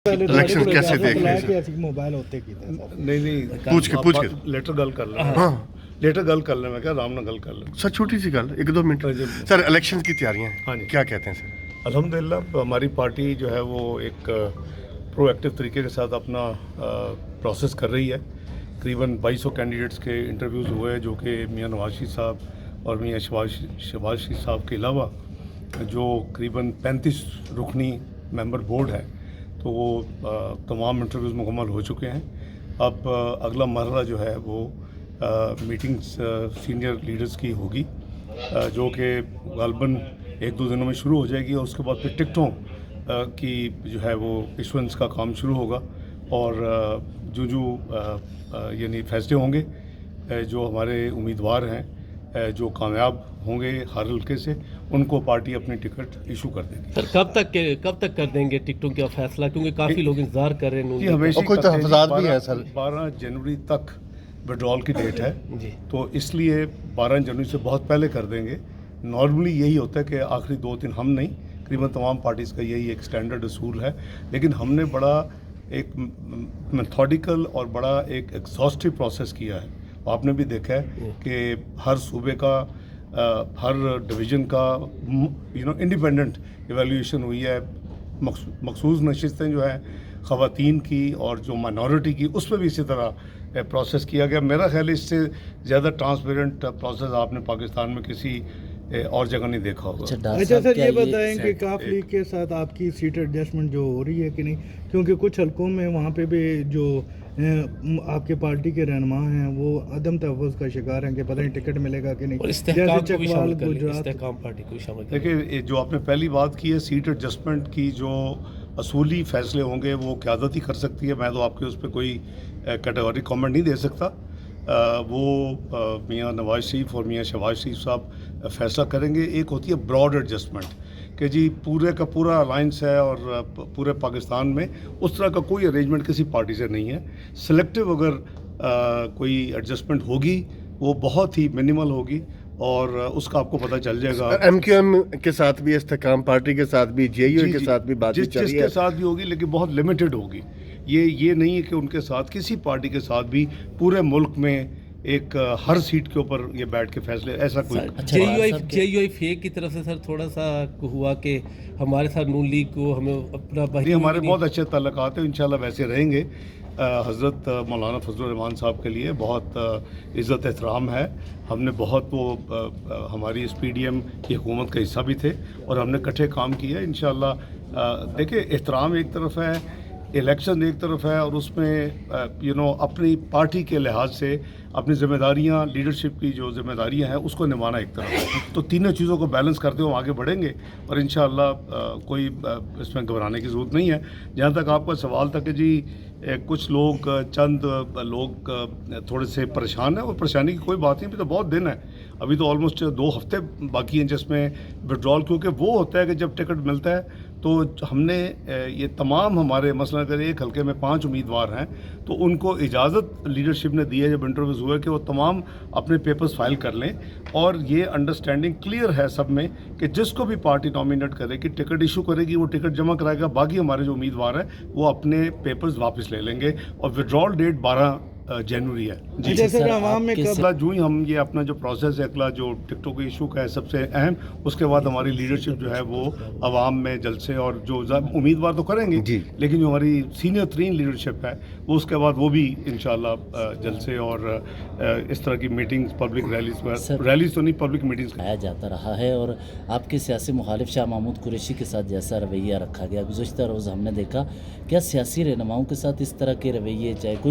Election कैसे देख रहे हैं? ਕਿ ਅਸੀਂ ਮੋਬਾਈਲ ਉੱਤੇ ਕੀਤਾ ਸਰ ਨਹੀਂ पूछ के ਲੈਟਰ ਗੱਲ ਕਰ ਲੈਣਾ हाँ लेटर गल कर लें मैं क्या आराम ਨਾਲ ਗੱਲ ਕਰ लें सर छोटी सी गल एक दो मिनट सर इलेक्शन की तैयारियां हाँ हैं जी। क्या कहते हैं सर? अल्हम्दुलिल्लाह हमारी पार्टी जो है वो एक प्रोएक्टिव तरीके के साथ अपना प्रोसेस कर रही है। करीबन 2200 कैंडिडेट्स के इंटरव्यूज़ हुए जो कि मियां नवाज शरीफ साहब और मियां शहबाज शरीफ साहब के अलावा जो करीबन 35 रुकनी मेंबर बोर्ड है तो वो तमाम इंटरव्यूज़ मुकम्मल हो चुके हैं। अब अगला मरहला जो है वो मीटिंग्स सीनियर लीडर्स की होगी जो कि गालबन एक दो दिनों में शुरू हो जाएगी और उसके बाद फिर टिकटों की जो है वो इशुएंस का काम शुरू होगा और जो यानी फैसले होंगे जो हमारे उम्मीदवार हैं जो कामयाब होंगे हर हल्के से उनको पार्टी अपनी टिकट इशू कर देगी। सर कब तक कर देंगे टिकटों का फैसला, क्योंकि काफ़ी लोग इंतजार कर रहे हैं? ये हमेशा और कोई तहफ़्फ़ुज़ात भी है सर? 12 जनवरी तक विड्रॉल की डेट है जी। तो इसलिए 12 जनवरी से बहुत पहले कर देंगे। नॉर्मली यही होता है कि आखिरी 2 दिन हम नहीं, करीबन तमाम पार्टीज़ का यही एक स्टैंडर्ड असूल है, लेकिन हमने बड़ा एक मेथोडिकल और बड़ा एक एग्जॉस्टिव प्रोसेस किया है। आपने भी देखा है कि हर सूबे का हर डिवीज़न का इंडिपेंडेंट एवेल्यूएशन हुई है। मखसूस नशिस्तें जो हैं ख़वातीन की और जो माइनॉरिटी की उस पर भी इसी तरह प्रोसेस किया गया। मेरा ख्याल है इससे ज़्यादा ट्रांसपेरेंट प्रोसेस आपने पाकिस्तान में किसी और जगह नहीं देखा होगा। अच्छा सर ये बताएं कि काफ लीग के साथ आपकी सीट एडजस्टमेंट जो हो रही है कि नहीं, क्योंकि कुछ हलकों में वहाँ पे भी जो आपके पार्टी के रहनुमा हैं वो अदम तहफ़्फ़ुज़ का शिकार हैं कि पता नहीं टिकट मिलेगा कि नहीं। और इस्तेहकाम को भी शामिल कर लें, इस्तेहकाम पार्टी को भी शामिल कर लें। देखिए जो आपने पहली बात की है सीट एडजस्टमेंट की, जो असूली फ़ैसले होंगे वो क़यादत ही कर सकती है। मैं तो आपके उस पर कोई कैटेगरी कमेंट नहीं दे सकता। वो मियां नवाज शरीफ और मियां शहबाज शरीफ साहब फ़ैसला करेंगे। एक होती है ब्रॉड एडजस्टमेंट कि जी पूरे का पूरा अलाइंस है और पूरे पाकिस्तान में उस तरह का कोई अरेंजमेंट किसी पार्टी से नहीं है। सिलेक्टिव अगर कोई एडजस्टमेंट होगी वो बहुत ही मिनिमल होगी और उसका आपको पता चल जाएगा। MQM के साथ भी इस्तेकाम पार्टी के साथ भी JUI के साथ भी बातचीत चल रही है, जिसके साथ भी होगी लेकिन बहुत लिमिटेड होगी। ये नहीं है कि उनके साथ किसी पार्टी के साथ भी पूरे मुल्क में एक हर सीट के ऊपर ये बैठ के फैसले ऐसा कोई JUI फेक की तरफ से सर थोड़ा सा हुआ कि हमारे साथ नून लीग को हमें अपना नहीं, हमारे बहुत अच्छे ताल्लुकात हैं, इंशाल्लाह वैसे रहेंगे। हज़रत मौलाना फजलुर रहमान साहब के लिए बहुत इज़्ज़त एहतराम है। हमने बहुत वो हमारी इस PDM की हुकूमत का हिस्सा भी थे और हमने इकट्ठे काम किया। इंशाल्लाह देखिए एहतराम एक तरफ है, इलेक्शन एक तरफ है और उसमें अपनी पार्टी के लिहाज से अपनी ज़िम्मेदारियां लीडरशिप की जो ज़िम्मेदारियां हैं उसको निभाना एक तरफ है। तो तीनों चीज़ों को बैलेंस करते हुए हम आगे बढ़ेंगे और इंशाअल्लाह कोई इसमें घबराने की ज़रूरत नहीं है। जहाँ तक आपका सवाल था कि जी कुछ लोग चंद लोग थोड़े से परेशान हैं, और परेशानी की कोई बात नहीं। अभी तो बहुत दिन है, अभी तो ऑलमोस्ट 2 हफ्ते बाकी हैं जिसमें विड्रॉल, क्योंकि वो होता है कि जब टिकट मिलता है तो हमने ये तमाम हमारे मसलन अगर एक हल्के में 5 उम्मीदवार हैं तो उनको इजाज़त लीडरशिप ने दी है जब इंटरव्यूज़ हुए कि वो तमाम अपने पेपर्स फाइल कर लें। और ये अंडरस्टैंडिंग क्लियर है सब में कि जिसको भी पार्टी नॉमिनेट करेगी टिकट इशू करेगी वो टिकट जमा कराएगा। बाकी हमारे जो उम्मीदवार हैं वो अपने पेपर्स वापस ले लेंगे और विड्रॉल डेट 12 जनवरी है जी। सर आवाम में अगला जो ही हम ये अपना जो प्रोसेस है अगला जो टिकटों के इशू का है सबसे अहम, उसके बाद हमारी लीडरशिप जो है वो आवाम में जलसे और जो उम्मीदवार तो करेंगे जी, लेकिन जो हमारी सीनियर तरीन लीडरशिप है वो उसके बाद वो भी इंशाल्लाह जलसे और इस तरह की मीटिंग्स पब्लिक रैलीज तो नहीं पब्लिक मीटिंग्स आया जाता रहा है। और आपके सियासी मुखालिफ शाह महमूद कुरैशी के साथ जैसा रवैया रखा गया गुज़श्ता रोज़ हमने देखा, क्या सियासी रहनुमाओं के साथ इस तरह के रवैये चाहे